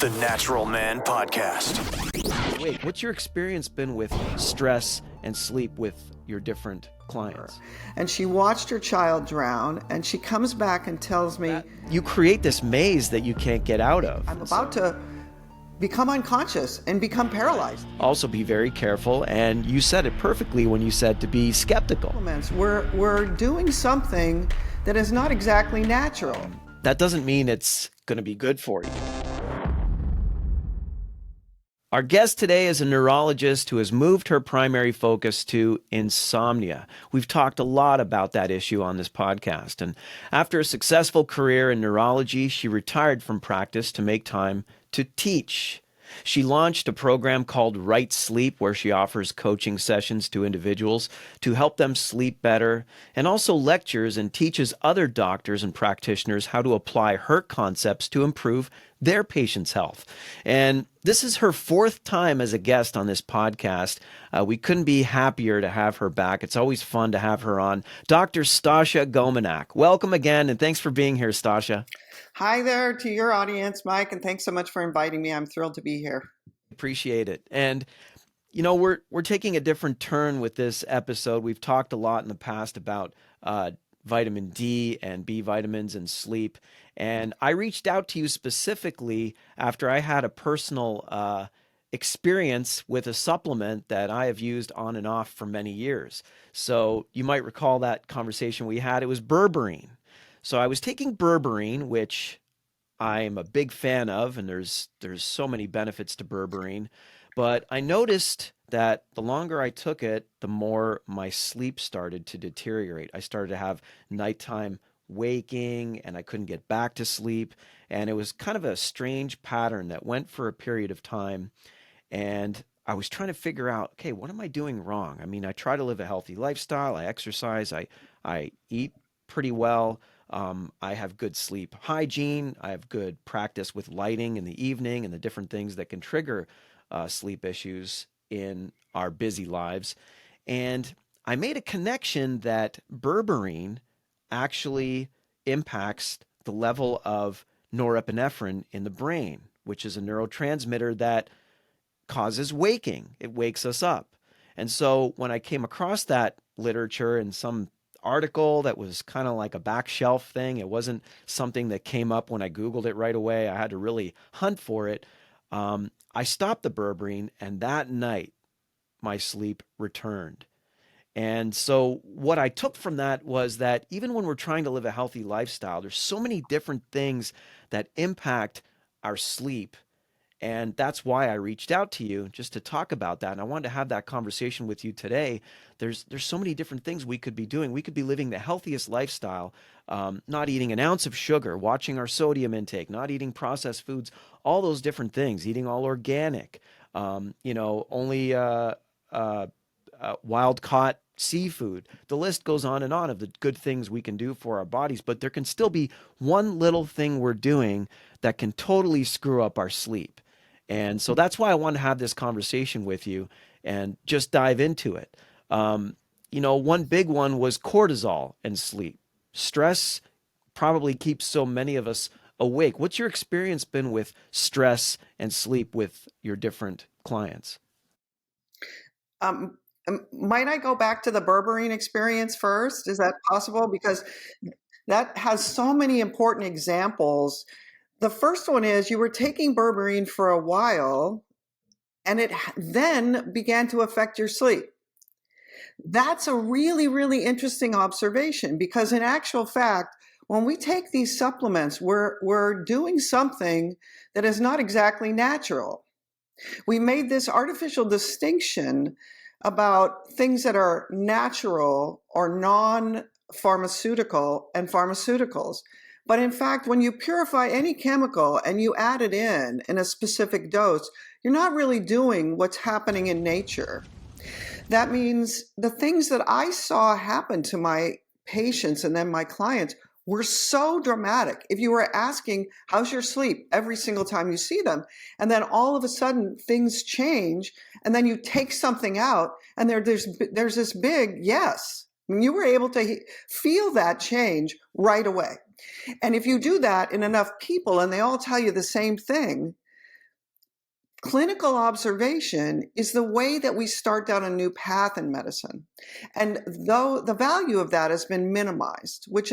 the Natural Man Podcast. Wait, what's your experience been with stress and sleep with your different clients? And she watched her child drown, and she comes back and tells me, You create this maze that you can't get out of. I'm about to become unconscious and become paralyzed. Also be very careful, and you said it perfectly when you said to be skeptical. We're doing something that is not exactly natural. That doesn't mean it's going to be good for you. Our guest today is a neurologist who has moved her primary focus to insomnia. We've talked a lot about that issue on this podcast. And after a successful career in neurology, she retired from practice to make time to teach. She launched a program called Right Sleep, where she offers coaching sessions to individuals to help them sleep better, and also lectures and teaches other doctors and practitioners how to apply her concepts to improve their patients' health. And this is her fourth time as a guest on this podcast. We couldn't be happier to have her back. It's always fun to have her on. Dr. Stasha Gominak, welcome again, and thanks for being here, Stasha. Hi there to your audience, Mike, and thanks so much for inviting me. I'm thrilled to be here. Appreciate it. And you know, we're taking a different turn with this episode. We've talked a lot in the past about vitamin D and B vitamins and sleep. And I reached out to you specifically after I had a personal experience with a supplement that I have used on and off for many years. So you might recall that conversation we had. It was berberine. So I was taking berberine, which I'm a big fan of, and there's so many benefits to berberine. But I noticed that the longer I took it, the more my sleep started to deteriorate. I started to have nighttime waking, and I couldn't get back to sleep. And it was kind of a strange pattern that went for a period of time. And I was trying to figure out, okay, what am I doing wrong? I mean, I try to live a healthy lifestyle. I exercise. I eat pretty well. I have good sleep hygiene. I have good practice with lighting in the evening and the different things that can trigger sleep issues in our busy lives. And I made a connection that berberine actually impacts the level of norepinephrine in the brain, which is a neurotransmitter that causes waking. It wakes us up. And so when I came across that literature in some article that was kind of like a back shelf thing, it wasn't something that came up when I Googled it right away. I had to really hunt for it. I stopped the berberine, and that night my sleep returned. And so what I took from that was that even when we're trying to live a healthy lifestyle, there's so many different things that impact our sleep. And that's why I reached out to you, just to talk about that. And I wanted to have that conversation with you today. There's so many different things we could be doing. We could be living the healthiest lifestyle, not eating an ounce of sugar, watching our sodium intake, not eating processed foods, all those different things, eating all organic, only wild-caught seafood. The list goes on of the good things we can do for our bodies, but there can still be one little thing we're doing that can totally screw up our sleep. And so that's why I want to have this conversation with you and just dive into it. One big one was cortisol and sleep. Stress probably keeps so many of us awake. What's your experience been with stress and sleep with your different clients? Might I go back to the berberine experience first? Is that possible? Because that has so many important examples. The first one is you were taking berberine for a while, and it then began to affect your sleep. That's a really, really interesting observation, because in actual fact, when we take these supplements, we're doing something that is not exactly natural. We made this artificial distinction about things that are natural or non-pharmaceutical and pharmaceuticals. But in fact, when you purify any chemical and you add it in a specific dose, you're not really doing what's happening in nature. That means the things that I saw happen to my patients and then my clients were so dramatic. If you were asking, how's your sleep every single time you see them, and then all of a sudden things change, and then you take something out, and there's this big yes. I mean, you were able to feel that change right away. And if you do that in enough people and they all tell you the same thing, clinical observation is the way that we start down a new path in medicine. And though the value of that has been minimized, which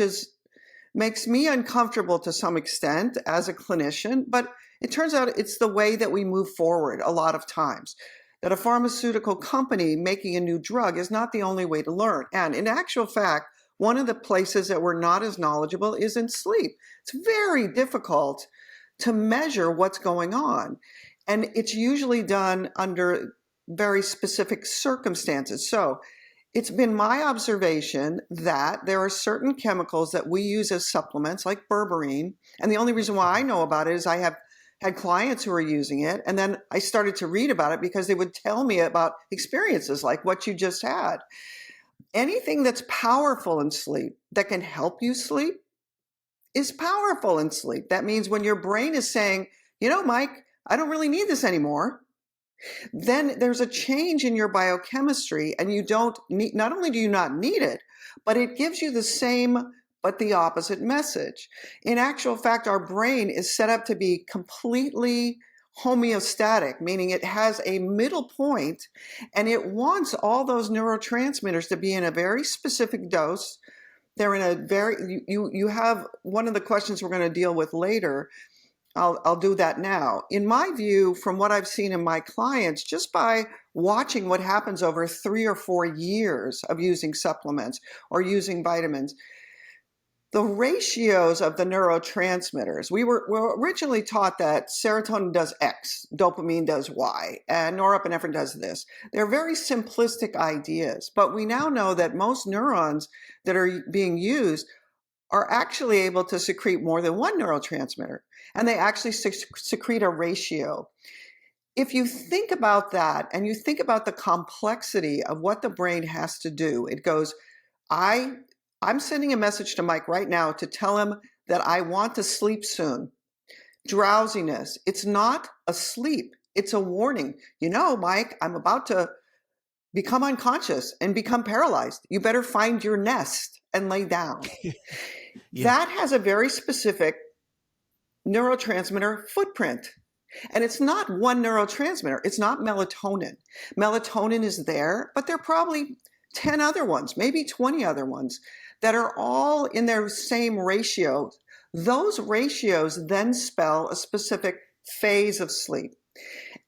makes me uncomfortable to some extent as a clinician, but it turns out it's the way that we move forward a lot of times. That a pharmaceutical company making a new drug is not the only way to learn. And in actual fact, one of the places that we're not as knowledgeable is in sleep. It's very difficult to measure what's going on. And it's usually done under very specific circumstances. So it's been my observation that there are certain chemicals that we use as supplements, like berberine. And the only reason why I know about it is I have had clients who are using it. And then I started to read about it because they would tell me about experiences like what you just had. Anything that's powerful in sleep that can help you sleep is powerful in sleep. That means when your brain is saying, Mike, I don't really need this anymore, then there's a change in your biochemistry and you don't need, not only do you not need it, but it gives you the same but the opposite message. In actual fact, our brain is set up to be completely homeostatic, meaning it has a middle point and it wants all those neurotransmitters to be in a very specific dose. They're in a very, you have one of the questions we're going to deal with later. I'll do that now. In my view, from what I've seen in my clients, just by watching what happens over 3 or 4 years of using supplements or using vitamins, the ratios of the neurotransmitters, we were originally taught that serotonin does X, dopamine does Y, and norepinephrine does this. They're very simplistic ideas, but we now know that most neurons that are being used are actually able to secrete more than one neurotransmitter, and they actually secrete a ratio. If you think about that and you think about the complexity of what the brain has to do, it goes, I'm sending a message to Mike right now to tell him that I want to sleep soon. Drowsiness, it's not a sleep, it's a warning. Mike, I'm about to become unconscious and become paralyzed. You better find your nest and lay down. Yeah. That has a very specific neurotransmitter footprint. And it's not one neurotransmitter. It's not melatonin. Melatonin is there, but there are probably 10 other ones, maybe 20 other ones that are all in their same ratio. Those ratios then spell a specific phase of sleep.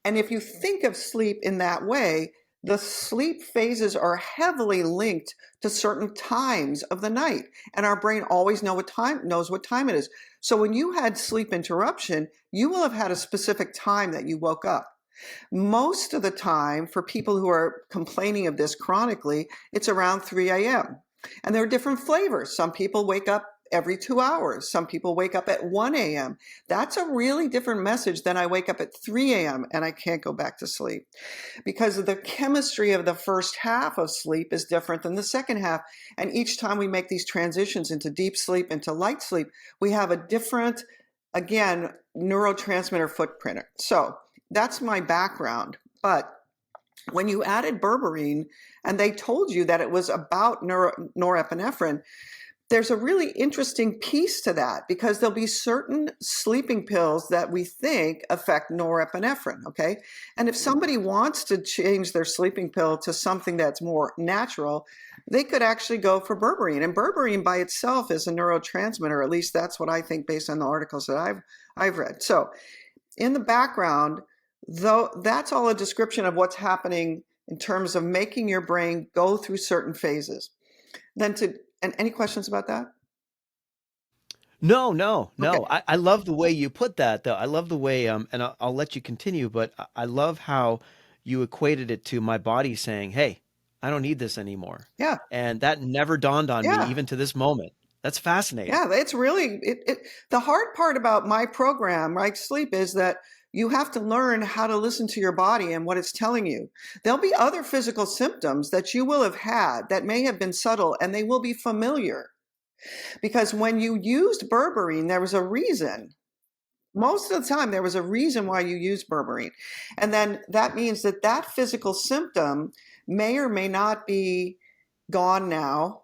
And if you think of sleep in that way, the sleep phases are heavily linked to certain times of the night. And our brain always knows what time it is. So when you had sleep interruption, you will have had a specific time that you woke up. Most of the time, for people who are complaining of this chronically, it's around 3 a.m. And there are different flavors. Some people wake up every 2 hours. Some people wake up at 1 a.m. That's a really different message than I wake up at 3 a.m. and I can't go back to sleep. Because the chemistry of the first half of sleep is different than the second half. And each time we make these transitions into deep sleep, into light sleep, we have a different, again, neurotransmitter footprint. So that's my background. But when you added berberine and they told you that it was about norepinephrine, there's a really interesting piece to that because there'll be certain sleeping pills that we think affect norepinephrine, okay? And if somebody wants to change their sleeping pill to something that's more natural, they could actually go for berberine. And berberine by itself is a neurotransmitter, at least that's what I think based on the articles that I've read. So in the background, though, that's all a description of what's happening in terms of making your brain go through certain phases. And any questions about that? No. Okay. I love the way you put that, though. I love the way, and I'll let you continue, but I love how you equated it to my body saying, hey, I don't need this anymore. Yeah. And that never dawned on me, Yeah. even to this moment. That's fascinating. Yeah, it's really, the hard part about my program, Right Sleep, is that you have to learn how to listen to your body and what it's telling you. There'll be other physical symptoms that you will have had that may have been subtle and they will be familiar. Because when you used berberine, there was a reason. Most of the time, there was a reason why you used berberine. And then that means that that physical symptom may or may not be gone now.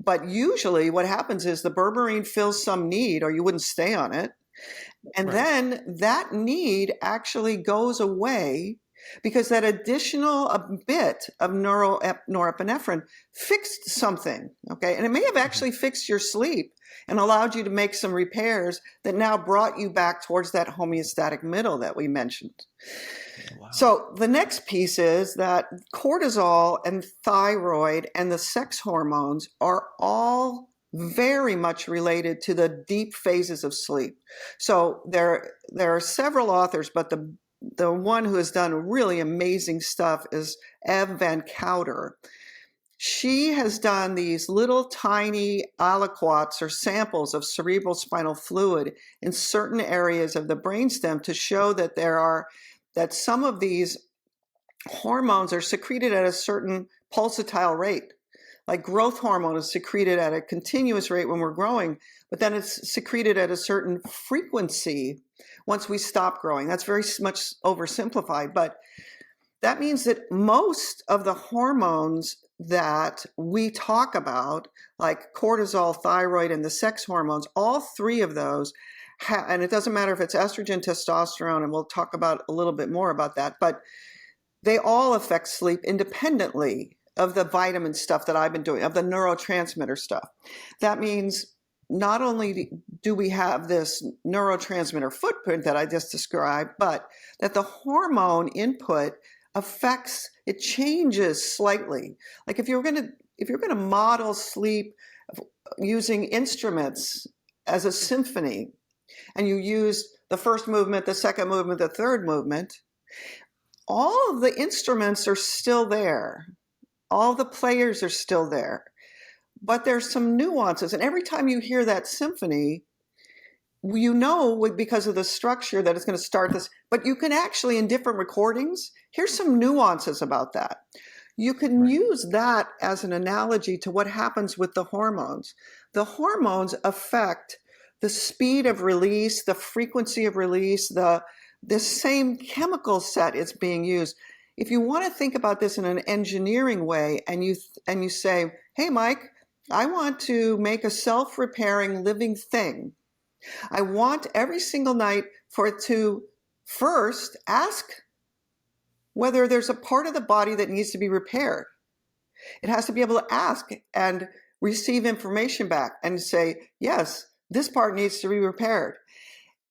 But usually what happens is the berberine fills some need or you wouldn't stay on it. And Right. then that need actually goes away because that additional bit of norepinephrine fixed something, okay? And it may have actually fixed your sleep and allowed you to make some repairs that now brought you back towards that homeostatic middle that we mentioned. Wow. So the next piece is that cortisol and thyroid and the sex hormones are all very much related to the deep phases of sleep. So there are several authors, but the one who has done really amazing stuff is Ev Van Cauter. She has done these little tiny aliquots or samples of cerebral spinal fluid in certain areas of the brainstem to show that that some of these hormones are secreted at a certain pulsatile rate. Like growth hormone is secreted at a continuous rate when we're growing, but then it's secreted at a certain frequency once we stop growing. That's very much oversimplified, but that means that most of the hormones that we talk about, like cortisol, thyroid, and the sex hormones, all three of those, and it doesn't matter if it's estrogen, testosterone, and we'll talk about a little bit more about that, but they all affect sleep independently of the vitamin stuff that I've been doing, of the neurotransmitter stuff. That means not only do we have this neurotransmitter footprint that I just described, but that the hormone input it changes slightly. Like if you're going to model sleep using instruments as a symphony, and you use the first movement, the second movement, the third movement, all of the instruments are still there. All the players are still there. But there's some nuances. And every time you hear that symphony, you know because of the structure that it's going to start this. But you can actually, in different recordings, here's some nuances about that. You can use that as an analogy to what happens with the hormones. The hormones affect the speed of release, the frequency of release, the same chemical set is being used. If you want to think about this in an engineering way, and you say, hey, Mike, I want to make a self-repairing living thing. I want every single night for it to first ask whether there's a part of the body that needs to be repaired. It has to be able to ask and receive information back and say, yes, this part needs to be repaired.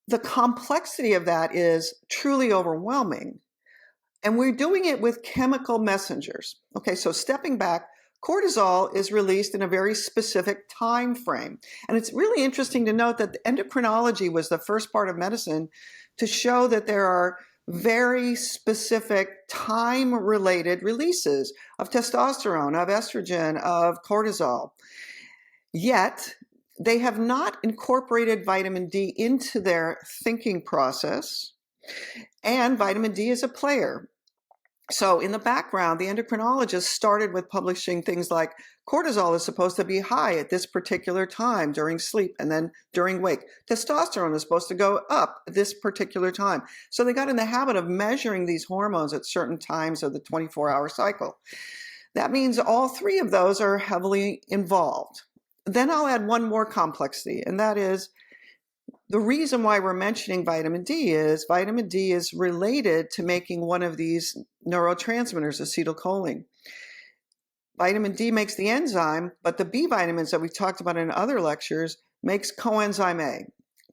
The complexity of that is truly overwhelming. And we're doing it with chemical messengers. Okay, so stepping back, cortisol is released in a very specific time frame. And it's really interesting to note that endocrinology was the first part of medicine to show that there are very specific time-related releases of testosterone, of estrogen, of cortisol. Yet, they have not incorporated vitamin D into their thinking process, and vitamin D is a player. So in the background, the endocrinologist started with publishing things like cortisol is supposed to be high at this particular time during sleep and then during wake. Testosterone is supposed to go up at this particular time. So they got in the habit of measuring these hormones at certain times of the 24-hour cycle. That means all three of those are heavily involved. Then I'll add one more complexity, and that is the reason why we're mentioning vitamin D is related to making one of these neurotransmitters, acetylcholine. Vitamin D makes the enzyme, but the B vitamins that we talked about in other lectures makes coenzyme A.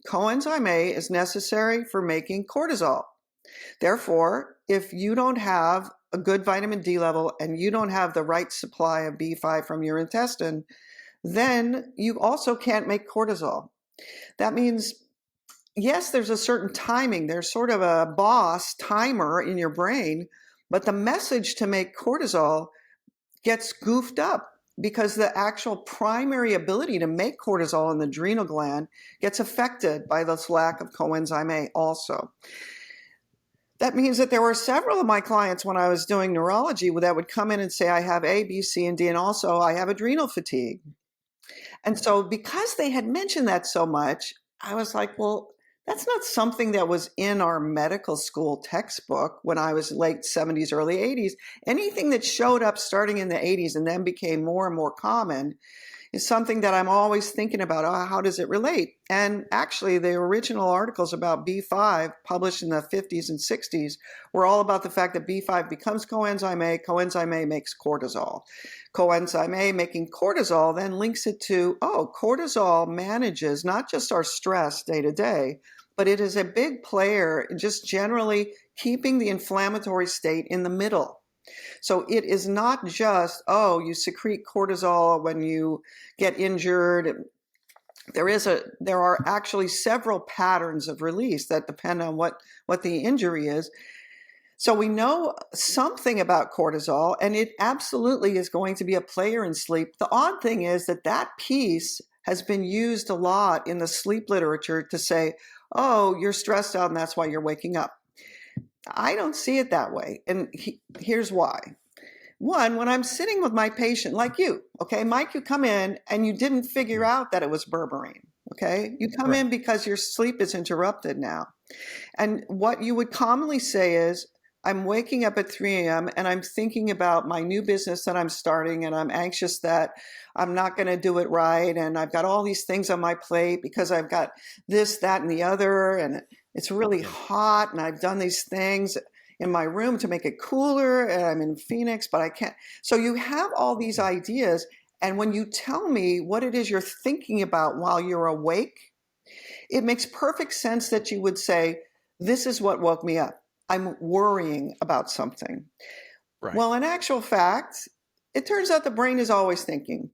Coenzyme A is necessary for making cortisol. Therefore, if you don't have a good vitamin D level and you don't have the right supply of B5 from your intestine, then you also can't make cortisol. That means, yes, there's a certain timing. There's sort of a boss timer in your brain, but the message to make cortisol gets goofed up because the actual primary ability to make cortisol in the adrenal gland gets affected by this lack of coenzyme A also. That means that there were several of my clients when I was doing neurology that would come in and say, I have A, B, C, and D, and also I have adrenal fatigue. And so because they had mentioned that so much, I was like, well, that's not something that was in our medical school textbook when I was late 70s, early 80s. Anything that showed up starting in the 80s and then became more and more common is something that I'm always thinking about. Oh, how does it relate? And actually, the original articles about B5 published in the 50s and 60s were all about the fact that B5 becomes coenzyme A. Coenzyme A makes cortisol. Coenzyme A making cortisol then links it to, cortisol manages not just our stress day to day, but it is a big player in just generally keeping the inflammatory state in the middle. So it is not just, you secrete cortisol when you get injured. There are actually several patterns of release that depend on what the injury is. So we know something about cortisol, and it absolutely is going to be a player in sleep. The odd thing is that piece has been used a lot in the sleep literature to say, you're stressed out and that's why you're waking up. I don't see it that way. And here's why. One, when I'm sitting with my patient, like you, okay, Mike, you come in and you didn't figure out that it was berberine, okay? You come in because your sleep is interrupted now. And what you would commonly say is, I'm waking up at 3 a.m. and I'm thinking about my new business that I'm starting, and I'm anxious that I'm not going to do it right. And I've got all these things on my plate because I've got this, that, and the other. And it's really hot. And I've done these things in my room to make it cooler. And I'm in Phoenix, but I can't. So you have all these ideas. And when you tell me what it is you're thinking about while you're awake, it makes perfect sense that you would say, this is what woke me up. I'm worrying about something. Right. Well, in actual fact, it turns out the brain is always thinking.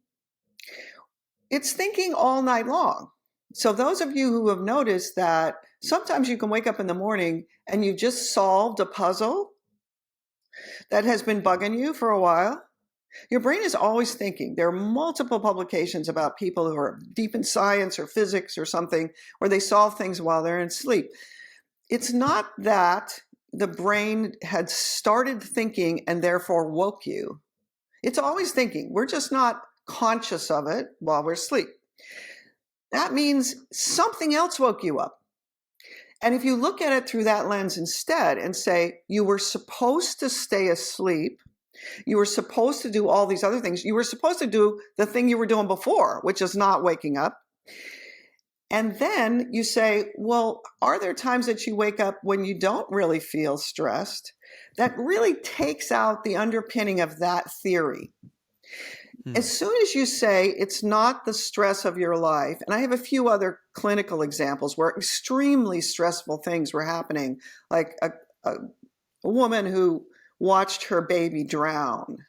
It's thinking all night long. So those of you who have noticed that sometimes you can wake up in the morning and you just solved a puzzle that has been bugging you for a while. Your brain is always thinking. There are multiple publications about people who are deep in science or physics or something where they solve things while they're in sleep. It's not that the brain had started thinking and therefore woke you. It's always thinking. We're just not conscious of it while we're asleep. That means something else woke you up. And if you look at it through that lens instead and say, you were supposed to stay asleep, you were supposed to do all these other things, you were supposed to do the thing you were doing before, which is not waking up. And then you say, well, are there times that you wake up when you don't really feel stressed? That really takes out the underpinning of that theory. As soon as you say it's not the stress of your life, and I have a few other clinical examples where extremely stressful things were happening, like a woman who watched her baby drown.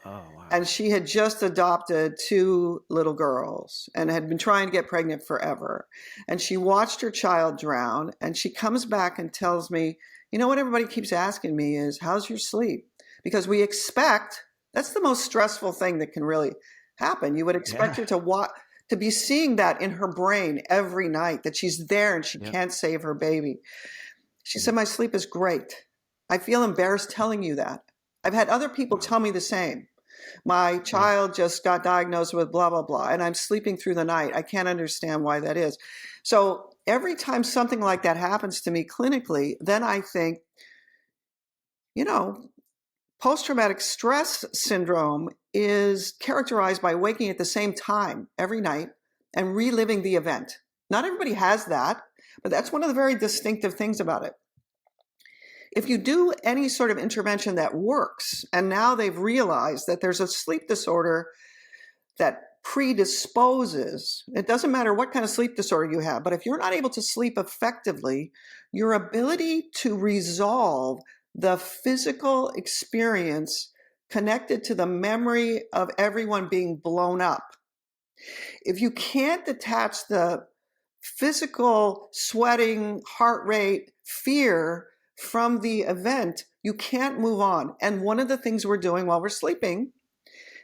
Oh, wow. And she had just adopted 2 little girls and had been trying to get pregnant forever. And she watched her child drown, and she comes back and tells me, you know what everybody keeps asking me is, how's your sleep? Because we expect, that's the most stressful thing that can really happen. You would expect her to be seeing that in her brain every night, that she's there and she can't save her baby. She said, my sleep is great. I feel embarrassed telling you that. I've had other people tell me the same. My child just got diagnosed with blah, blah, blah, and I'm sleeping through the night. I can't understand why that is. So every time something like that happens to me clinically, then I think, post-traumatic stress syndrome is characterized by waking at the same time every night and reliving the event. Not everybody has that, but that's one of the very distinctive things about it. If you do any sort of intervention that works, and now they've realized that there's a sleep disorder that predisposes, it doesn't matter what kind of sleep disorder you have, but if you're not able to sleep effectively, your ability to resolve the physical experience connected to the memory of everyone being blown up, if you can't detach the physical sweating, heart rate, fear from the event, you can't move on. And one of the things we're doing while we're sleeping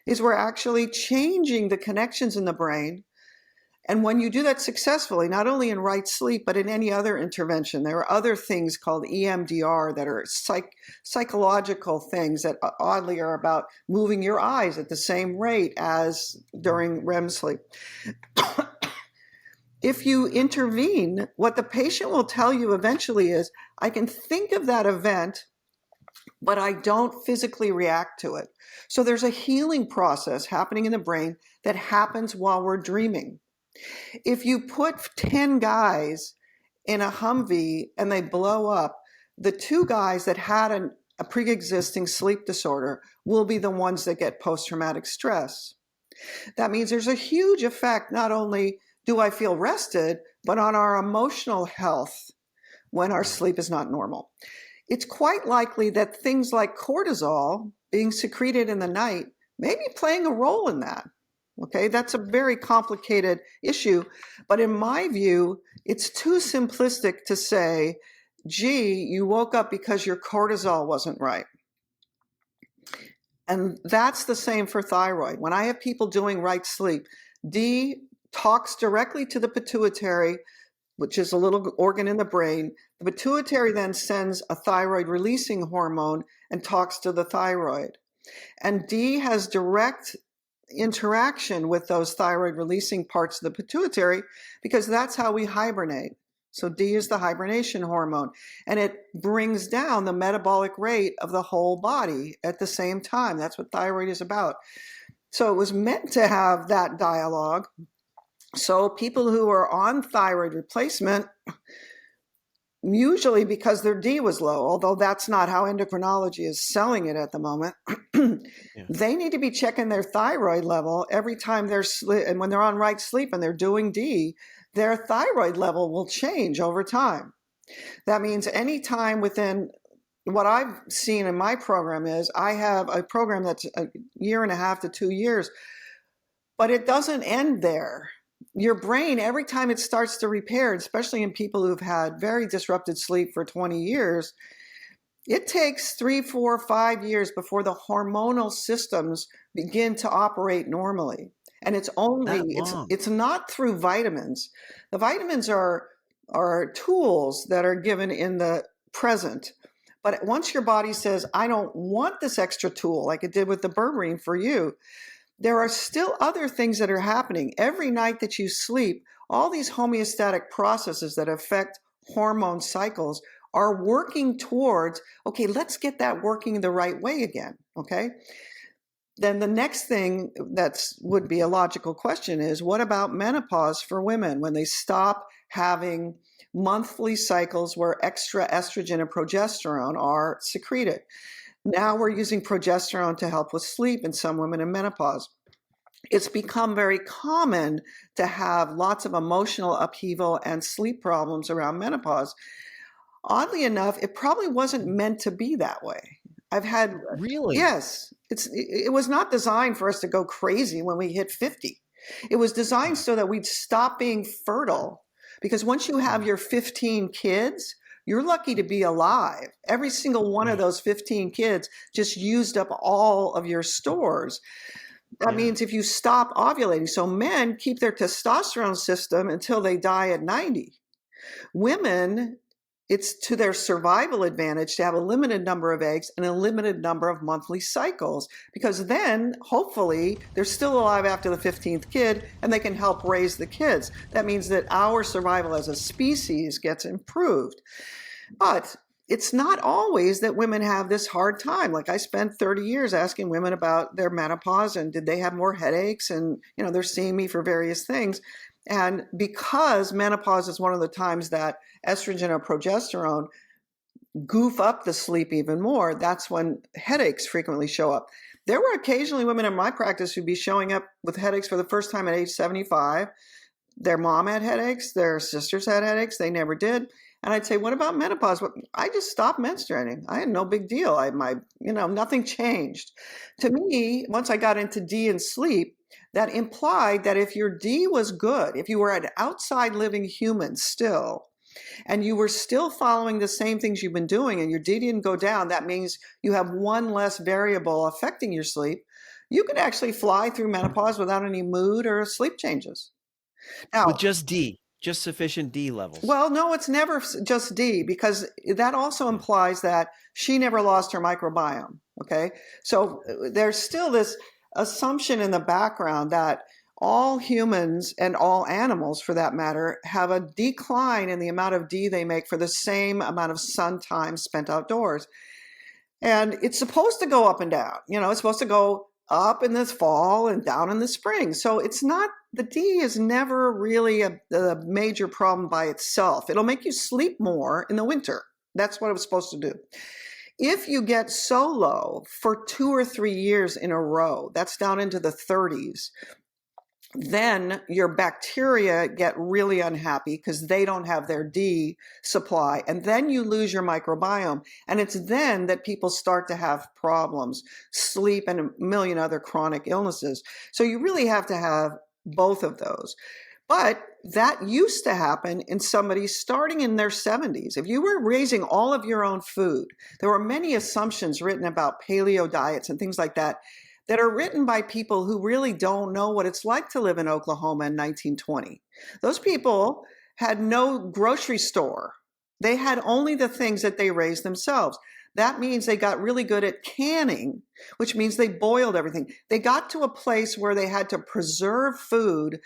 is we're actually changing the connections in the brain. And when you do that successfully, not only in right sleep, but in any other intervention, there are other things called EMDR that are psychological things that oddly are about moving your eyes at the same rate as during REM sleep. If you intervene, what the patient will tell you eventually is, I can think of that event but I don't physically react to it. So there's a healing process happening in the brain that happens while we're dreaming. If you put 10 guys in a Humvee and they blow up, the 2 guys that had a pre-existing sleep disorder will be the ones that get post-traumatic stress. That means there's a huge effect, not only do I feel rested, but on our emotional health when our sleep is not normal. It's quite likely that things like cortisol being secreted in the night may be playing a role in that. Okay, that's a very complicated issue, but in my view, it's too simplistic to say, gee, you woke up because your cortisol wasn't right. And that's the same for thyroid. When I have people doing right sleep, D talks directly to the pituitary, which is a little organ in the brain. The pituitary then sends a thyroid releasing hormone and talks to the thyroid. And D has direct interaction with those thyroid releasing parts of the pituitary because that's how we hibernate. So D is the hibernation hormone, and it brings down the metabolic rate of the whole body at the same time. That's what thyroid is about. So it was meant to have that dialogue. So people who are on thyroid replacement, usually because their D was low, although that's not how endocrinology is selling it at the moment, they need to be checking their thyroid level every time and when they're on right sleep and they're doing D, their thyroid level will change over time. That means any time within, what I've seen in my program is I have a program that's a 1.5 to 2 years, but it doesn't end there. Your brain, every time it starts to repair, especially in people who've had very disrupted sleep for 20 years, it takes 3, 4, 5 years before the hormonal systems begin to operate normally. And it's not through vitamins. The vitamins are tools that are given in the present. But once your body says, I don't want this extra tool, like it did with the berberine for you, there are still other things that are happening. Every night that you sleep, all these homeostatic processes that affect hormone cycles are working towards, okay, let's get that working the right way again, okay? Then the next thing that would be a logical question is, what about menopause for women when they stop having monthly cycles where extra estrogen and progesterone are secreted? Now we're using progesterone to help with sleep in some women in menopause. It's become very common to have lots of emotional upheaval and sleep problems around menopause. Oddly enough, it probably wasn't meant to be that way. I've had Really? Yes, it was not designed for us to go crazy when we hit 50. It was designed so that we'd stop being fertile, because once you have your 15 kids, you're lucky to be alive. Every single one of those 15 kids just used up all of your stores. That means if you stop ovulating, so men keep their testosterone system until they die at 90. Women, it's to their survival advantage to have a limited number of eggs and a limited number of monthly cycles, because then hopefully they're still alive after the 15th kid and they can help raise the kids. That means that our survival as a species gets improved. But it's not always that women have this hard time. Like, I spent 30 years asking women about their menopause and did they have more headaches, and they're seeing me for various things. And because menopause is one of the times that estrogen or progesterone goof up the sleep even more, that's when headaches frequently show up. There were occasionally women in my practice who'd be showing up with headaches for the first time at age 75. Their mom had headaches, their sisters had headaches, they never did. And I'd say, what about menopause? Well, I just stopped menstruating. I had no big deal. Nothing changed. To me, once I got into D and sleep, that implied that if your D was good, if you were an outside living human still, and you were still following the same things you've been doing and your D didn't go down, that means you have one less variable affecting your sleep. You could actually fly through menopause without any mood or sleep changes. Now, With just D, just sufficient D levels. Well, no, it's never just D, because that also implies that she never lost her microbiome. Okay. So there's still this assumption in the background that all humans and all animals, for that matter, have a decline in the amount of D they make for the same amount of sun time spent outdoors. And it's supposed to go up and down. It's supposed to go up in this fall and down in the spring. So it's not, the D is never really a major problem by itself. It'll make you sleep more in the winter. That's what it was supposed to do. If you get so low for 2 or 3 years in a row, that's down into the 30s, then your bacteria get really unhappy because they don't have their D supply. And then you lose your microbiome. And it's then that people start to have problems, sleep, and a million other chronic illnesses. So you really have to have both of those. But that used to happen in somebody starting in their 70s. If you were raising all of your own food, there were many assumptions written about paleo diets and things like that are written by people who really don't know what it's like to live in Oklahoma in 1920. Those people had no grocery store. They had only the things that they raised themselves. That means they got really good at canning, which means they boiled everything. They got to a place where they had to preserve food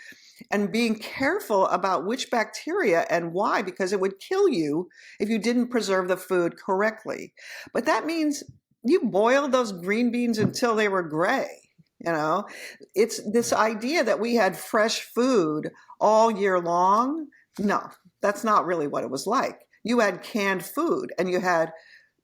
and being careful about which bacteria and why, because it would kill you if you didn't preserve the food correctly. But that means you boiled those green beans until they were gray. It's this idea that we had fresh food all year long. No, that's not really what it was like. You had canned food and you had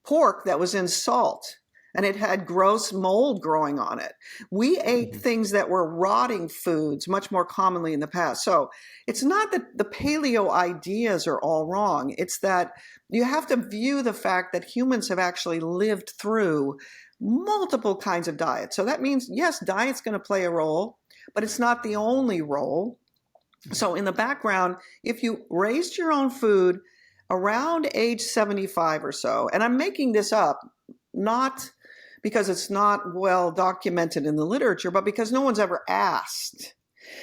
pork that was in salt and it had gross mold growing on it. We ate things that were rotting foods much more commonly in the past. So it's not that the paleo ideas are all wrong. It's that you have to view the fact that humans have actually lived through multiple kinds of diets. So that means, yes, diet's going to play a role, but it's not the only role. So in the background, if you raised your own food around age 75 or so, and I'm making this up, not because it's not well documented in the literature, but because no one's ever asked.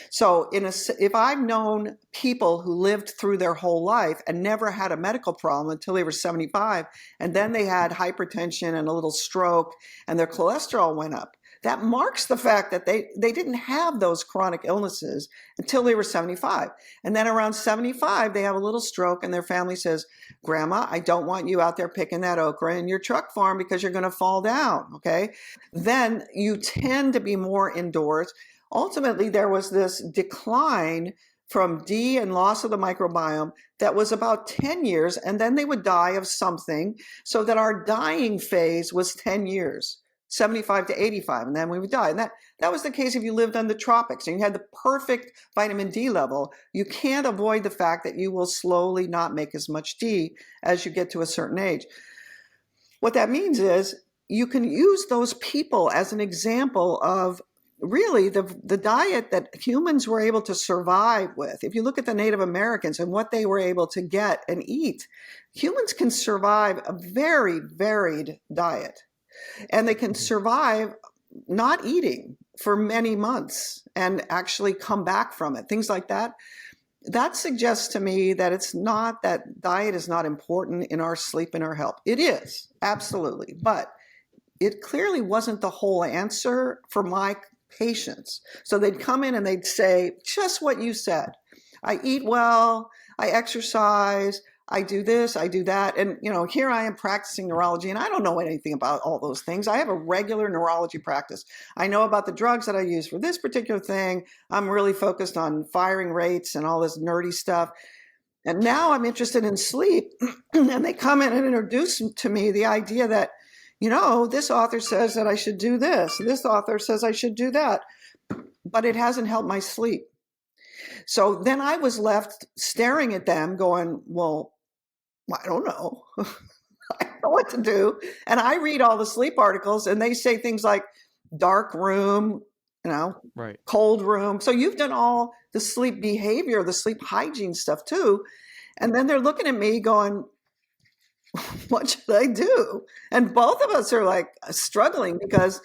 So if I've known people who lived through their whole life and never had a medical problem until they were 75, and then they had hypertension and a little stroke and their cholesterol went up, that marks the fact that they didn't have those chronic illnesses until they were 75. And then around 75, they have a little stroke and their family says, Grandma, I don't want you out there picking that okra in your truck farm because you're going to fall down, okay? Then you tend to be more indoors. Ultimately, there was this decline from D and loss of the microbiome that was about 10 years, and then they would die of something, so that our dying phase was 10 years. 75 to 85, and then we would die. And that was the case if you lived in the tropics and you had the perfect vitamin D level. You can't avoid the fact that you will slowly not make as much D as you get to a certain age. What that means is you can use those people as an example of really the diet that humans were able to survive with. If you look at the Native Americans and what they were able to get and eat, humans can survive a very varied diet. And they can survive not eating for many months and actually come back from it, things like that. That suggests to me that it's not that diet is not important in our sleep and our health. It is, absolutely. But it clearly wasn't the whole answer for my patients. So they'd come in and they'd say just what you said. I eat well, I exercise, I do this, I do that. And, here I am practicing neurology and I don't know anything about all those things. I have a regular neurology practice. I know about the drugs that I use for this particular thing. I'm really focused on firing rates and all this nerdy stuff. And now I'm interested in sleep. And they come in and introduce to me the idea that, this author says that I should do this. This author says I should do that. But it hasn't helped my sleep. So then I was left staring at them going, well, I don't know. I don't know what to do. And I read all the sleep articles and they say things like dark room, right, cold room. So you've done all the sleep behavior, the sleep hygiene stuff too. And then they're looking at me going, what should I do? And both of us are like struggling because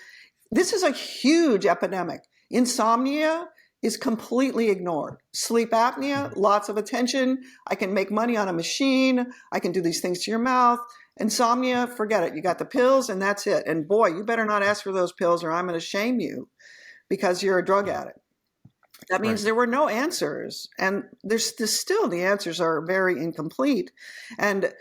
this is a huge epidemic. Insomnia is completely ignored. Sleep apnea, lots of attention. I can make money on a machine. I can do these things to your mouth. Insomnia, forget it. You got the pills and that's it. And boy, you better not ask for those pills or I'm going to shame you because you're a drug addict. That means there were no answers. And there's still the answers are very incomplete. And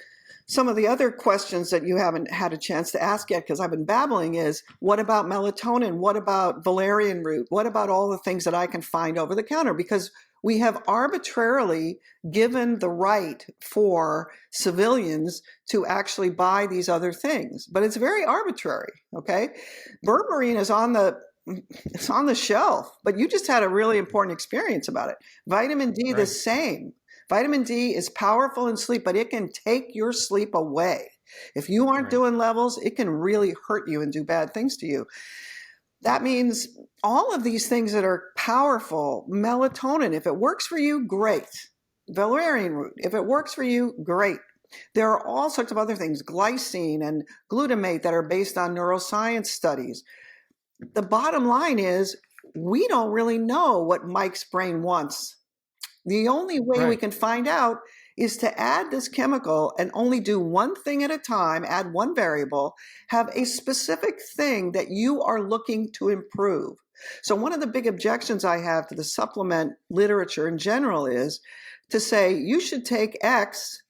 some of the other questions that you haven't had a chance to ask yet, because I've been babbling, is what about melatonin? What about valerian root? What about all the things that I can find over the counter? Because we have arbitrarily given the right for civilians to actually buy these other things, but it's very arbitrary. Okay, berberine is it's on the shelf, but you just had a really important experience about it. Vitamin D, the same. Vitamin D is powerful in sleep, but it can take your sleep away. If you aren't doing levels, it can really hurt you and do bad things to you. That means all of these things that are powerful, melatonin, if it works for you, great. Valerian root, if it works for you, great. There are all sorts of other things, glycine and glutamate, that are based on neuroscience studies. The bottom line is we don't really know what Mike's brain wants. The only way we can find out is to add this chemical and only do one thing at a time, add one variable, have a specific thing that you are looking to improve. So one of the big objections I have to the supplement literature in general is to say you should take X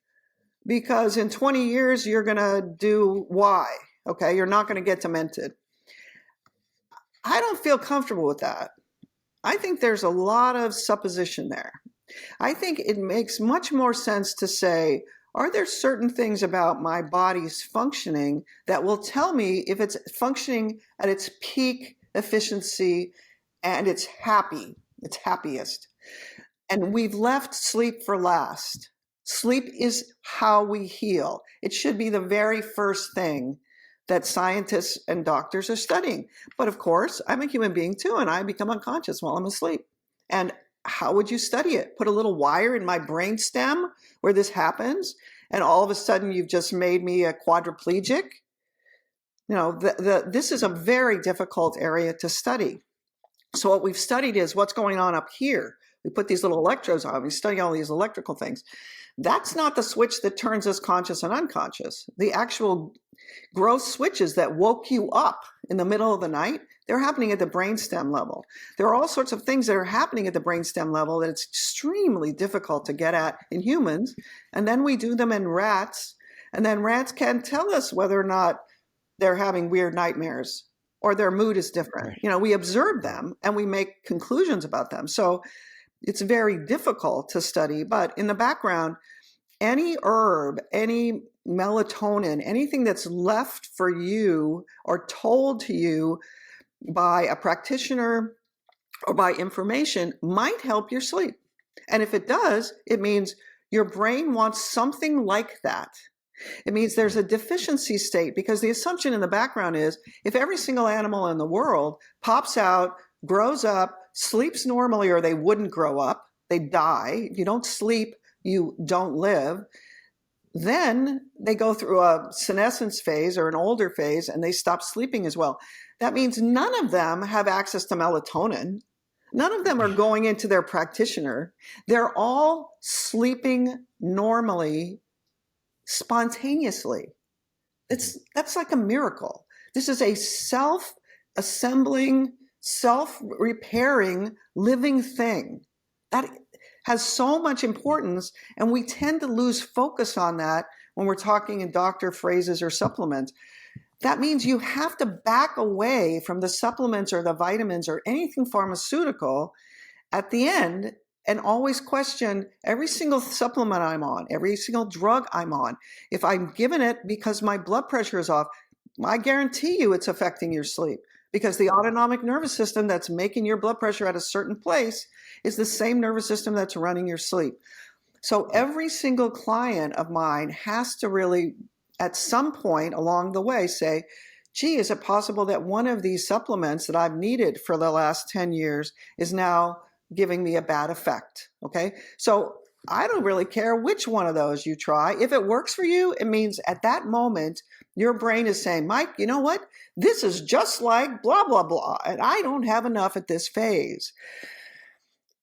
because in 20 years you're going to do Y. Okay, you're not going to get demented. I don't feel comfortable with that. I think there's a lot of supposition there. I think it makes much more sense to say, are there certain things about my body's functioning that will tell me if it's functioning at its peak efficiency and it's happiest? And we've left sleep for last. Sleep is how we heal. It should be the very first thing that scientists and doctors are studying. But of course, I'm a human being too, and I become unconscious while I'm asleep. And how would you study it? Put a little wire in my brain stem where this happens, and all of a sudden you've just made me a quadriplegic? You know, this is a very difficult area to study. So what we've studied is what's going on up here. We put these little electrodes on, we study all these electrical things. That's not the switch that turns us conscious and unconscious. The actual growth switches that woke you up in the middle of the night, they're happening at the brainstem level. There are all sorts of things that are happening at the brainstem level that it's extremely difficult to get at in humans. And then we do them in rats, and then rats can tell us whether or not they're having weird nightmares or their mood is different. Right. You know, we observe them and we make conclusions about them. So it's very difficult to study, but in the background, any herb, any melatonin, anything that's left for you or told to you by a practitioner or by information might help your sleep. And if it does, it means your brain wants something like that. It means there's a deficiency state, because the assumption in the background is if every single animal in the world pops out, grows up, sleeps normally, or they wouldn't grow up, they die. If you don't sleep, you don't live. Then they go through a senescence phase or an older phase and they stop sleeping as well. That means none of them have access to melatonin. None of them are going into their practitioner. They're all sleeping normally, spontaneously. That's like a miracle. This is a self-assembling, self-repairing, living thing that has so much importance, and we tend to lose focus on that when we're talking in doctor phrases or supplements. That means you have to back away from the supplements or the vitamins or anything pharmaceutical at the end and always question every single supplement I'm on, every single drug I'm on. If I'm given it because my blood pressure is off, I guarantee you it's affecting your sleep, because the autonomic nervous system that's making your blood pressure at a certain place is the same nervous system that's running your sleep. So every single client of mine has to really, at some point along the way, say, gee, is it possible that one of these supplements that I've needed for the last 10 years is now giving me a bad effect? Okay, so I don't really care which one of those you try. If it works for you, it means at that moment, your brain is saying, Mike, you know what? This is just like blah, blah, blah, and I don't have enough at this phase.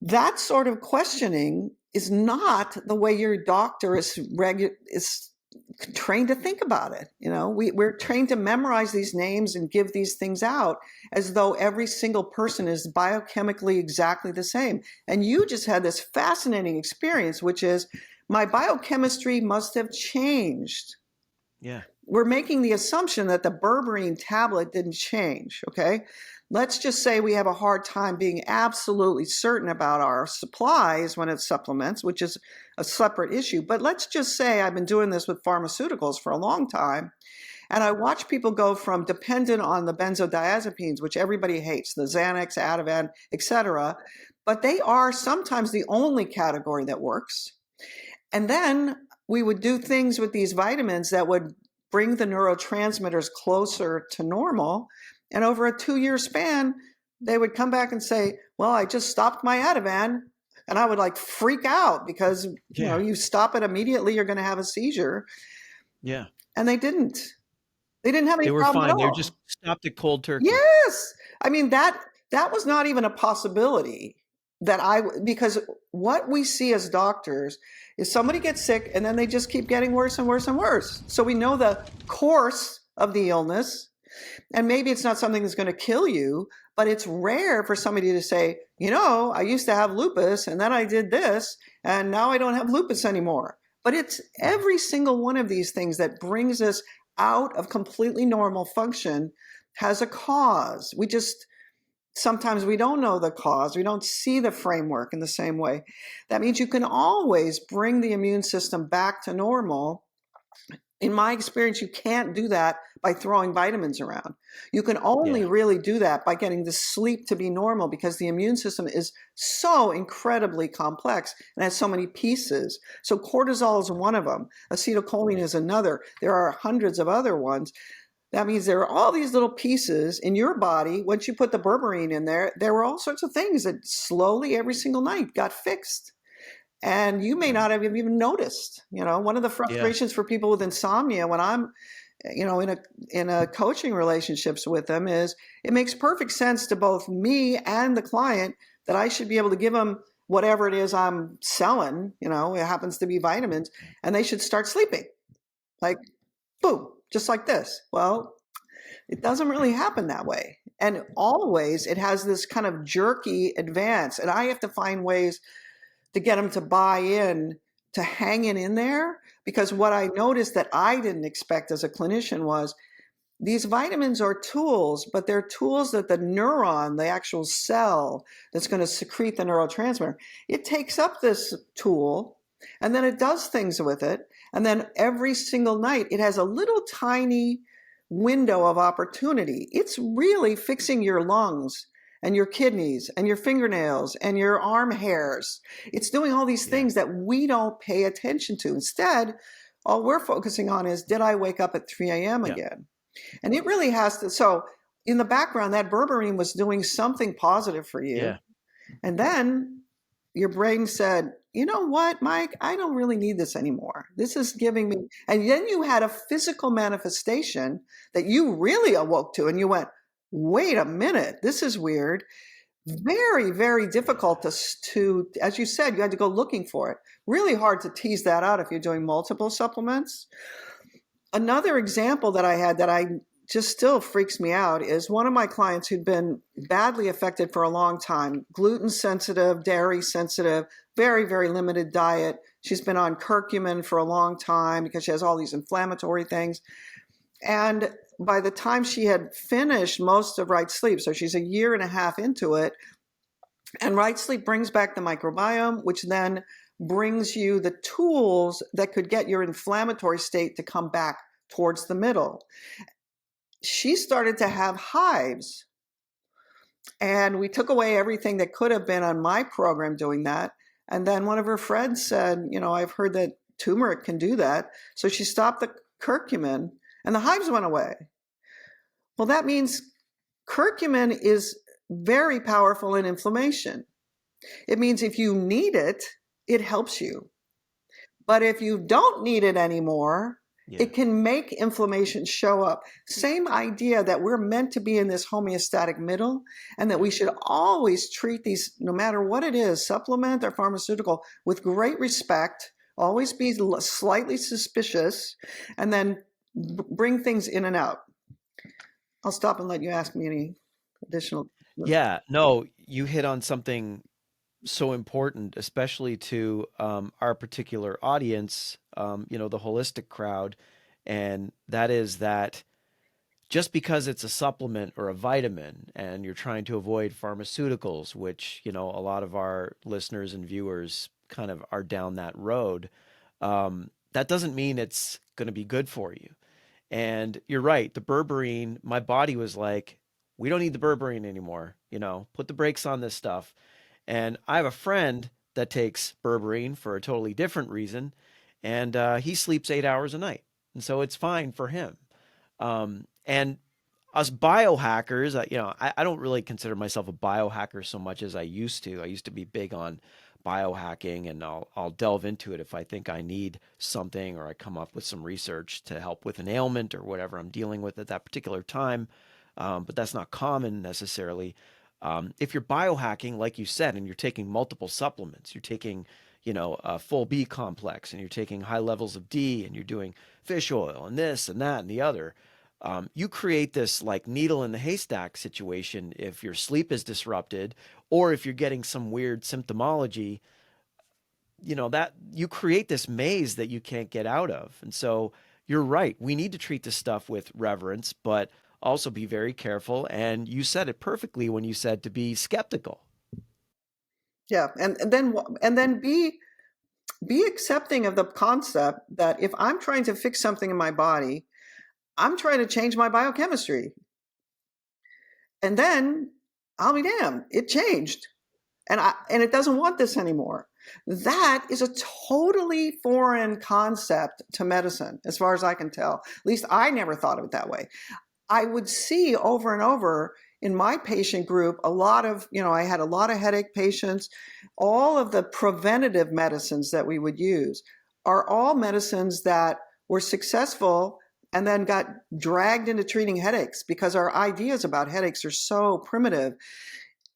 That sort of questioning is not the way your doctor is trained to think about it. You know, we're trained to memorize these names and give these things out as though every single person is biochemically exactly the same. And you just had this fascinating experience, which is my biochemistry must have changed. Yeah. We're making the assumption that the berberine tablet didn't change, okay? Let's just say we have a hard time being absolutely certain about our supplies when it's supplements, which is a separate issue. But let's just say I've been doing this with pharmaceuticals for a long time, and I watch people go from dependent on the benzodiazepines, which everybody hates, the Xanax, Ativan, etc., but they are sometimes the only category that works. And then we would do things with these vitamins that would bring the neurotransmitters closer to normal. And over a 2-year span, they would come back and say, well, I just stopped my Ativan. And I would like freak out because, you stop it immediately, you're going to have a seizure. Yeah. And they didn't. They didn't have any They were problem fine. at They all. were just stopped at cold turkey. Yes. I mean, that was not even a possibility because what we see as doctors is somebody gets sick and then they just keep getting worse and worse and worse. So we know the course of the illness, and maybe it's not something that's going to kill you, but it's rare for somebody to say, I used to have lupus and then I did this and now I don't have lupus anymore. But it's every single one of these things that brings us out of completely normal function has a cause. Sometimes we don't know the cause. We don't see the framework in the same way. That means you can always bring the immune system back to normal. In my experience, you can't do that by throwing vitamins around. You can only really do that by getting the sleep to be normal, because the immune system is so incredibly complex and has so many pieces. So cortisol is one of them. Acetylcholine is another. There are hundreds of other ones. That means there are all these little pieces in your body. Once you put the berberine in there were all sorts of things that slowly every single night got fixed. And you may not have even noticed. One of the frustrations for people with insomnia when I'm, in a coaching relationships with them is it makes perfect sense to both me and the client that I should be able to give them whatever it is I'm selling. It happens to be vitamins, and they should start sleeping. Like, boom. Just like this. Well, it doesn't really happen that way. And always it has this kind of jerky advance. And I have to find ways to get them to buy in, to hang in there. Because what I noticed that I didn't expect as a clinician was these vitamins are tools, but they're tools that the neuron, the actual cell that's going to secrete the neurotransmitter, it takes up this tool and then it does things with it. And then every single night, it has a little tiny window of opportunity. It's really fixing your lungs and your kidneys and your fingernails and your arm hairs. It's doing all these things that we don't pay attention to. Instead, all we're focusing on is, did I wake up at 3 a.m. again? And it really has to. So in the background, that berberine was doing something positive for you. Yeah. And then your brain said, you know what, Mike, I don't really need this anymore. This is giving me, and then you had a physical manifestation that you really awoke to, and you went, wait a minute, this is weird. Very, very difficult to, as you said, you had to go looking for it. Really hard to tease that out if you're doing multiple supplements. Another example that I had that I just still freaks me out is one of my clients who'd been badly affected for a long time, gluten sensitive, dairy sensitive, very, very limited diet. She's been on curcumin for a long time because she has all these inflammatory things. And by the time she had finished most of Right Sleep, so she's 1.5 years into it, and Right Sleep brings back the microbiome, which then brings you the tools that could get your inflammatory state to come back towards the middle. She started to have hives, and we took away everything that could have been on my program doing that. And then one of her friends said, I've heard that turmeric can do that. So she stopped the curcumin and the hives went away. Well, that means curcumin is very powerful in inflammation. It means if you need it, it helps you. But if you don't need it anymore, it can make inflammation show up. Same idea that we're meant to be in this homeostatic middle, and that we should always treat these, no matter what it is, supplement or pharmaceutical, with great respect, always be slightly suspicious, and then bring things in and out. I'll stop and let you ask me any additional. Yeah, no, you hit on something so important, especially to our particular audience, the holistic crowd. And that is that just because it's a supplement or a vitamin and you're trying to avoid pharmaceuticals, which, a lot of our listeners and viewers kind of are down that road, that doesn't mean it's going to be good for you. And you're right, the berberine, my body was like, we don't need the berberine anymore, put the brakes on this stuff. And I have a friend that takes berberine for a totally different reason, and he sleeps 8 hours a night. And so it's fine for him. And us biohackers, I don't really consider myself a biohacker so much as I used to. I used to be big on biohacking, and I'll delve into it if I think I need something or I come up with some research to help with an ailment or whatever I'm dealing with at that particular time. But that's not common necessarily. If you're biohacking, like you said, and you're taking multiple supplements, you're taking, a full B complex, and you're taking high levels of D, and you're doing fish oil and this and that and the other. You create this like needle in the haystack situation if your sleep is disrupted or if you're getting some weird symptomology, that you create this maze that you can't get out of. And so you're right. We need to treat this stuff with reverence, but also be very careful. And you said it perfectly when you said to be skeptical. Yeah, and then be accepting of the concept that if I'm trying to fix something in my body, I'm trying to change my biochemistry. And then I'll be damned, it changed. And it doesn't want this anymore. That is a totally foreign concept to medicine, as far as I can tell. At least I never thought of it that way. I would see over and over in my patient group a lot of, I had a lot of headache patients. All of the preventative medicines that we would use are all medicines that were successful and then got dragged into treating headaches because our ideas about headaches are so primitive.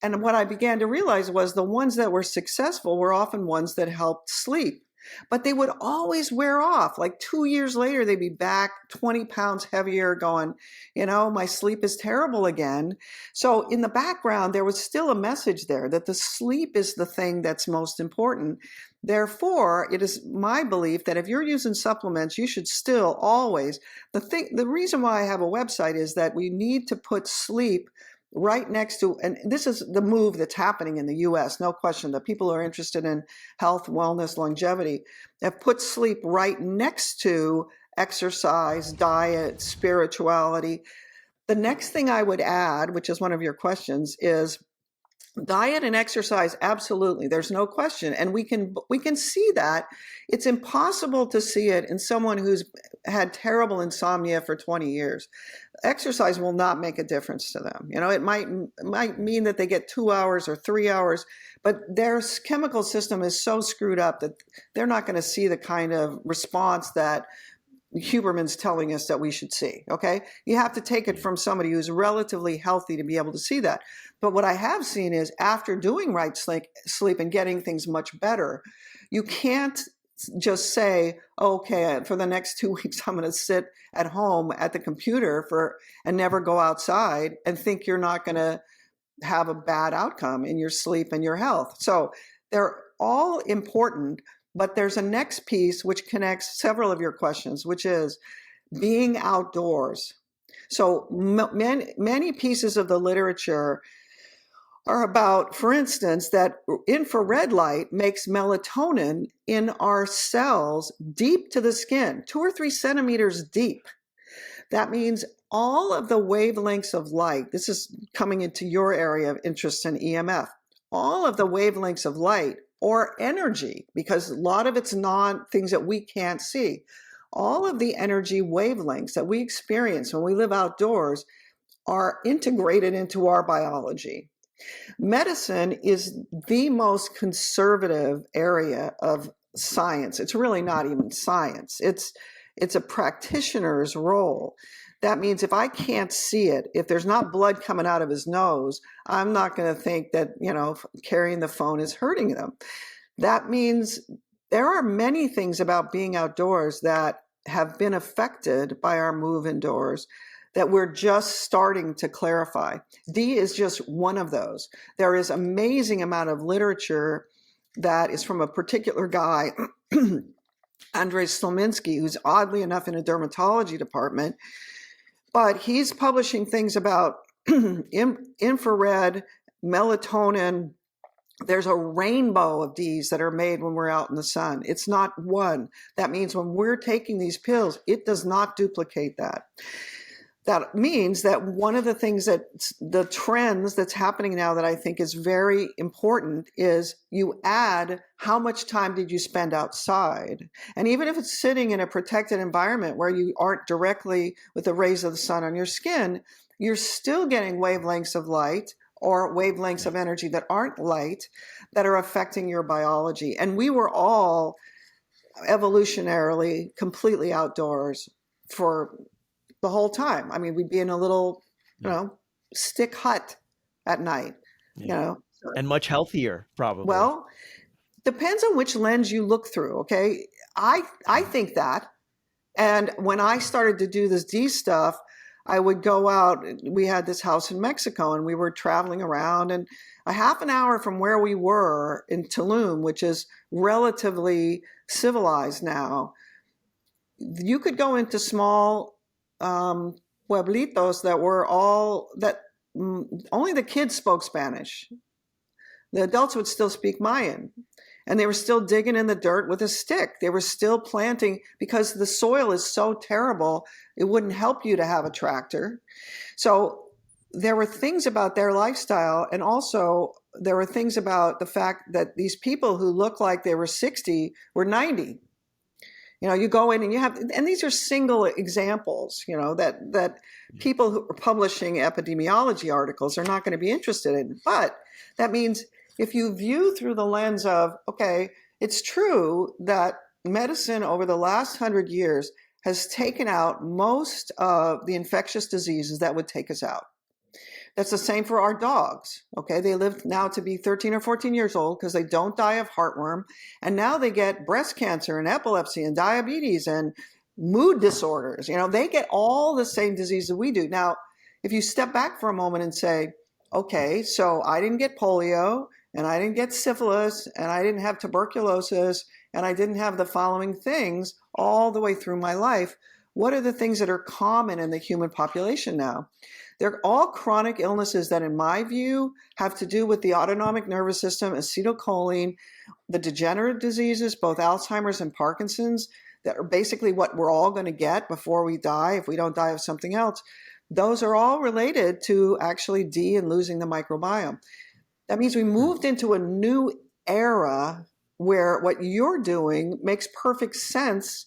And what I began to realize was the ones that were successful were often ones that helped sleep. But they would always wear off. Like 2 years later, they'd be back 20 pounds heavier, going, my sleep is terrible again. So in the background, there was still a message there that the sleep is the thing that's most important. Therefore, it is my belief that if you're using supplements, you should still always, the reason why I have a website is that we need to put sleep right next to, and this is the move that's happening in the US, no question. The people who are interested in health, wellness, longevity have put sleep right next to exercise, diet, spirituality. The next thing I would add, which is one of your questions, is diet and exercise. Absolutely, there's no question, and we can see that. It's impossible to see it in someone who's had terrible insomnia for 20 years. Exercise will not make a difference to them. It might mean that they get 2 hours or 3 hours, but their chemical system is so screwed up that they're not going to see the kind of response that Huberman's telling us that we should see. Okay, you have to take it from somebody who's relatively healthy to be able to see that. But what I have seen is after doing right sleep and getting things much better, you can't just say, okay, for the next 2 weeks, I'm going to sit at home at the computer and never go outside and think you're not going to have a bad outcome in your sleep and your health. So they're all important, but there's a next piece which connects several of your questions, which is being outdoors. So many pieces of the literature are about, for instance, that infrared light makes melatonin in our cells deep to the skin, 2 or 3 centimeters deep. That means all of the wavelengths of light, this is coming into your area of interest in EMF, all of the wavelengths of light or energy, because a lot of it's not things that we can't see. All of the energy wavelengths that we experience when we live outdoors are integrated into our biology. Medicine is the most conservative area of science. It's really not even science. It's a practitioner's role. That means if I can't see it, if there's not blood coming out of his nose, I'm not going to think that, carrying the phone is hurting them. That means there are many things about being outdoors that have been affected by our move indoors that we're just starting to clarify. D is just one of those. There is amazing amount of literature that is from a particular guy, Andrei Slominsky, who's oddly enough in a dermatology department, but he's publishing things about infrared, melatonin. There's a rainbow of Ds that are made when we're out in the sun. It's not one. That means when we're taking these pills, it does not duplicate that. That means that one of the things that the trends that's happening now that I think is very important is you add how much time did you spend outside. And even if it's sitting in a protected environment where you aren't directly with the rays of the sun on your skin, you're still getting wavelengths of light or wavelengths of energy that aren't light that are affecting your biology. And we were all evolutionarily completely outdoors for the whole time. I mean, we'd be in a little, stick hut at night, And much healthier, probably. Well, depends on which lens you look through, okay? I think that. And when I started to do this D stuff, I would go out. We had this house in Mexico, and we were traveling around, and a half an hour from where we were in Tulum, which is relatively civilized now, you could go into small pueblitos that were only the kids spoke Spanish. The adults would still speak Mayan, and they were still digging in the dirt with a stick. They were still planting because the soil is so terrible, it wouldn't help you to have a tractor. So there were things about their lifestyle, and also there were things about the fact that these people who looked like they were 60 were 90. You go in and you have, and these are single examples, that people who are publishing epidemiology articles are not going to be interested in. But that means if you view through the lens of, okay, it's true that medicine over the last 100 years has taken out most of the infectious diseases that would take us out. That's the same for our dogs. Okay, they live now to be 13 or 14 years old because they don't die of heartworm. And now they get breast cancer and epilepsy and diabetes and mood disorders. They get all the same diseases we do. Now, if you step back for a moment and say, okay, so I didn't get polio, and I didn't get syphilis, and I didn't have tuberculosis, and I didn't have the following things all the way through my life. What are the things that are common in the human population now? They're all chronic illnesses that, in my view, have to do with the autonomic nervous system, acetylcholine, the degenerative diseases, both Alzheimer's and Parkinson's, that are basically what we're all going to get before we die, if we don't die of something else. Those are all related to actually D and losing the microbiome. That means we moved into a new era where what you're doing makes perfect sense.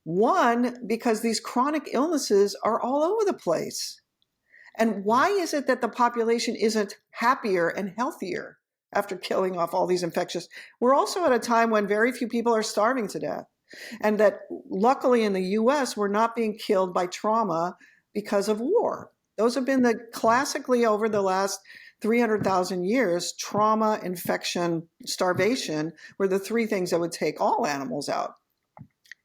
One, because these chronic illnesses are all over the place. And why is it that the population isn't happier and healthier after killing off all these infectious? We're also at a time when very few people are starving to death. And that luckily in the US, we're not being killed by trauma because of war. Those have been classically over the last 300,000 years, trauma, infection, starvation were the three things that would take all animals out.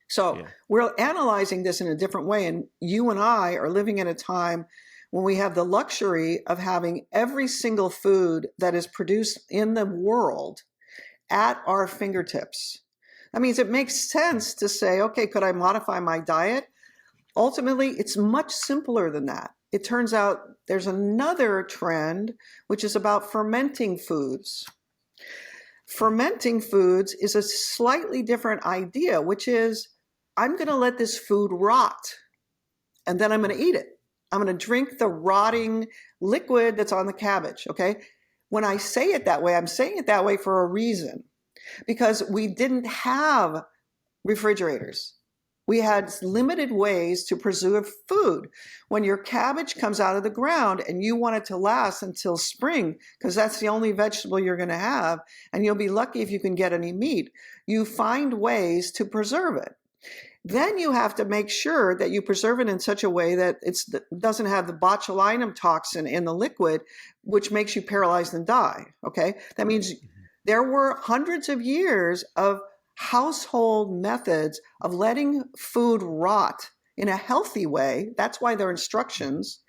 So we're analyzing this in a different way. And you and I are living in a time when we have the luxury of having every single food that is produced in the world at our fingertips. That means it makes sense to say, okay, could I modify my diet? Ultimately, it's much simpler than that. It turns out there's another trend, which is about fermenting foods. Fermenting foods is a slightly different idea, which is I'm going to let this food rot, and then I'm going to eat it. I'm going to drink the rotting liquid that's on the cabbage, okay? When I say it that way, I'm saying it that way for a reason, because we didn't have refrigerators. We had limited ways to preserve food. When your cabbage comes out of the ground and you want it to last until spring, because that's the only vegetable you're going to have, and you'll be lucky if you can get any meat, you find ways to preserve it. Then you have to make sure that you preserve it in such a way that it doesn't have the botulinum toxin in the liquid, which makes you paralyzed and die, okay? That means there were hundreds of years of household methods of letting food rot in a healthy way. That's why they're instructions.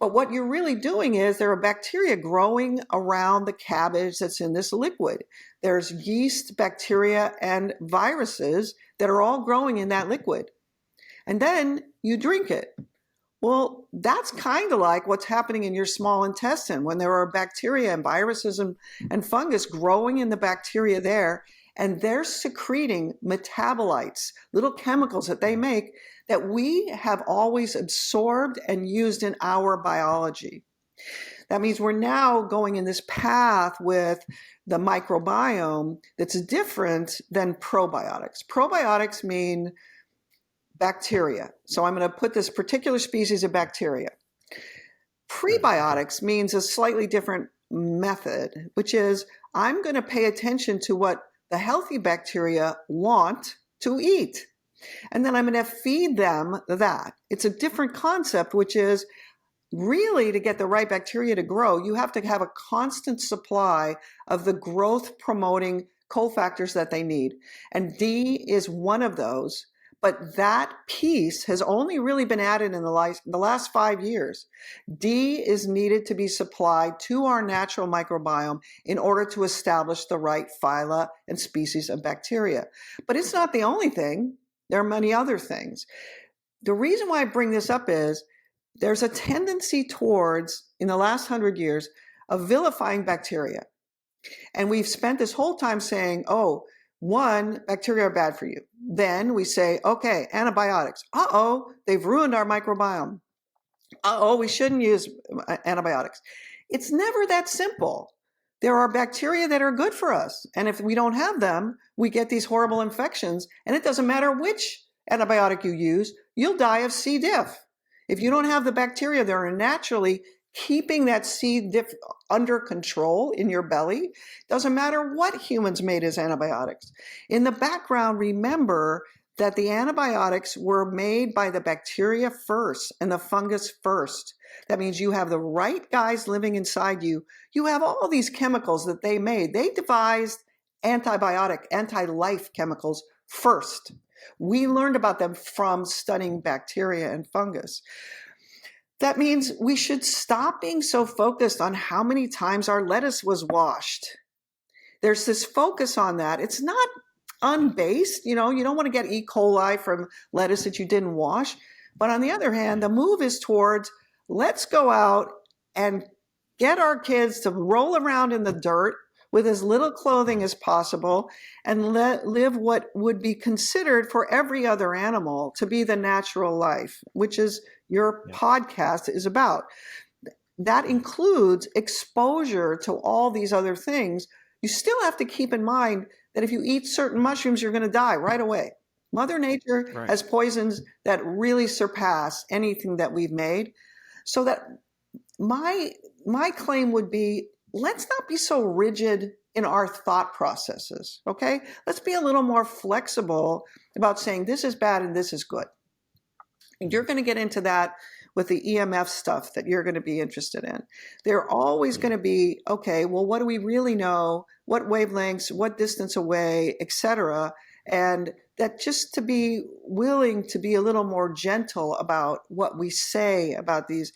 But what you're really doing is there are bacteria growing around the cabbage that's in this liquid. There's yeast, bacteria, and viruses that are all growing in that liquid. And then you drink it. Well, that's kind of like what's happening in your small intestine when there are bacteria and viruses and fungus growing in the bacteria there, and they're secreting metabolites, little chemicals that they make that we have always absorbed and used in our biology. That means we're now going in this path with the microbiome that's different than probiotics. Probiotics mean bacteria. So I'm going to put this particular species of bacteria. Prebiotics means a slightly different method, which is I'm going to pay attention to what the healthy bacteria want to eat. And then I'm going to feed them that. It's a different concept, which is really to get the right bacteria to grow, you have to have a constant supply of the growth promoting cofactors that they need. And D is one of those. But that piece has only really been added in the last 5 years. D is needed to be supplied to our natural microbiome in order to establish the right phyla and species of bacteria. But it's not the only thing. There are many other things. The reason why I bring this up is there's a tendency towards, in the last 100 years, of vilifying bacteria. And we've spent this whole time saying, oh, one, bacteria are bad for you. Then we say, okay, antibiotics. Uh-oh, they've ruined our microbiome. Uh-oh, we shouldn't use antibiotics. It's never that simple. There are bacteria that are good for us. And if we don't have them, we get these horrible infections. And it doesn't matter which antibiotic you use, you'll die of C. diff. If you don't have the bacteria that are naturally keeping that C. diff under control in your belly, doesn't matter what humans made as antibiotics. In the background, remember that the antibiotics were made by the bacteria first and the fungus first. That means you have the right guys living inside you. You have all these chemicals that they made. They devised anti-life chemicals first. We learned about them from studying bacteria and fungus. That means we should stop being so focused on how many times our lettuce was washed. There's this focus on that. It's not unbased. You don't want to get E. coli from lettuce that you didn't wash. But on the other hand, the move is towards let's go out and get our kids to roll around in the dirt with as little clothing as possible and live what would be considered for every other animal to be the natural life, which is your podcast is about. That includes exposure to all these other things. You still have to keep in mind that if you eat certain mushrooms, you're going to die right away. Mother Nature has poisons that really surpass anything that we've made. So that my claim would be, let's not be so rigid in our thought processes, okay? Let's be a little more flexible about saying this is bad and this is good. And you're going to get into that with the EMF stuff that you're going to be interested in. They're always going to be, okay, well, what do we really know? What wavelengths, what distance away, et cetera. And that just to be willing to be a little more gentle about what we say about these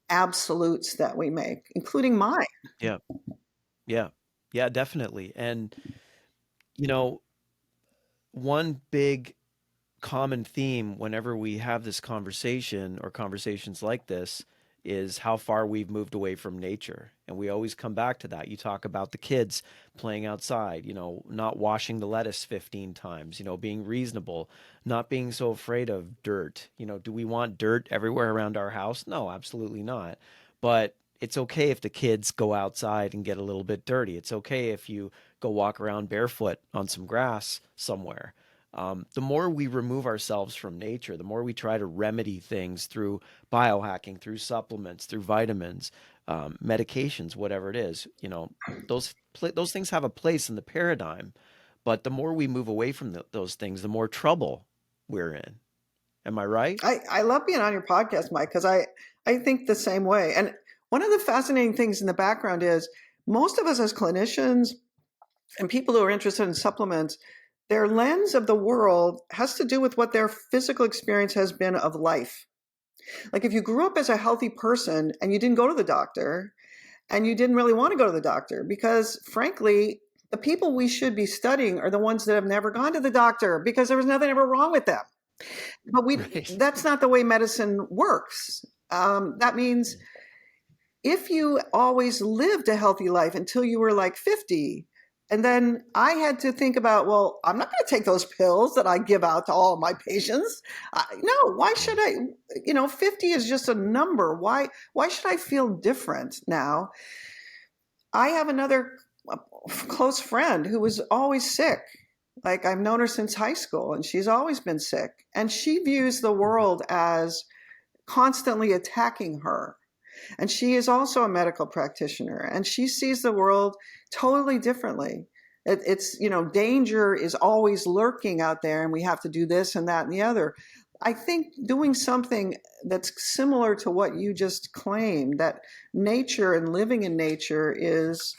absolutes that we make, including mine. Yeah, definitely. And, one big common theme whenever we have this conversation or conversations like this is how far we've moved away from nature. And we always come back to that. You talk about the kids playing outside, not washing the lettuce 15 times, being reasonable, not being so afraid of dirt. Do we want dirt everywhere around our house? No, absolutely not. But it's okay if the kids go outside and get a little bit dirty. It's okay if you go walk around barefoot on some grass somewhere. The more we remove ourselves from nature, the more we try to remedy things through biohacking, through supplements, through vitamins, medications, whatever it is, those things have a place in the paradigm. But the more we move away from those things, the more trouble we're in. Am I right? I love being on your podcast, Mike, because I think the same way. And one of the fascinating things in the background is most of us as clinicians and people who are interested in supplements, Their lens of the world has to do with what their physical experience has been of life. Like if you grew up as a healthy person and you didn't go to the doctor and you didn't really want to go to the doctor because frankly, the people we should be studying are the ones that have never gone to the doctor because there was nothing ever wrong with them. But Right. that's not the way medicine works. That means if you always lived a healthy life until you were like 50, and then I had to think about, well, I'm not going to take those pills that I give out to all my patients. No, why should I? 50 is just a number. Why should I feel different now? I have another close friend who was always sick. Like I've known her since high school and she's always been sick. And she views the world as constantly attacking her. And she is also a medical practitioner and she sees the world totally differently. It's, danger is always lurking out there and we have to do this and that and the other. I think doing something that's similar to what you just claimed, that nature and living in nature is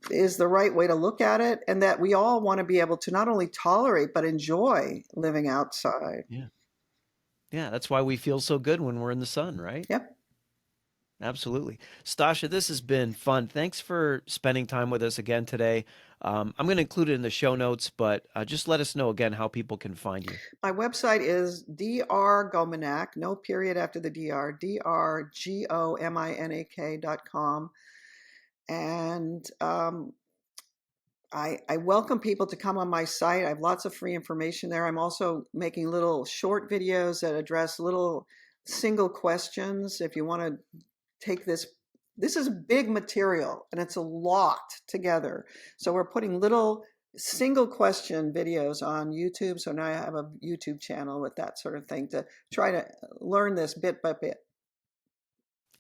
the right way to look at it, and that we all want to be able to not only tolerate but enjoy living outside. Yeah. Yeah, that's why we feel so good when we're in the sun, right? Yep. Absolutely. Stasha, this has been fun. Thanks for spending time with us again today. I'm going to include it in the show notes, but just let us know again how people can find you. My website is Dr. Gominak, no period after the Dr. DrGominak.com. And I welcome people to come on my site. I have lots of free information there. I'm also making little short videos that address little single questions. If you want to take this is big material and it's a lot together. So we're putting little single question videos on YouTube. So now I have a YouTube channel with that sort of thing to try to learn this bit by bit.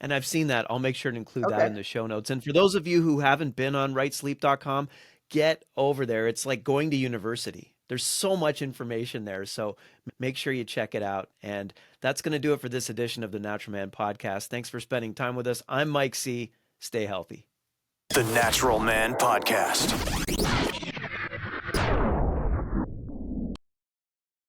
And I've seen that. I'll make sure to include that Okay. in the show notes. And for those of you who haven't been on rightsleep.com, get over there. It's like going to university. There's so much information there. So make sure you check it out. And that's going to do it for this edition of the Natural Man Podcast. Thanks for spending time with us. I'm Mike C. Stay healthy. The Natural Man Podcast.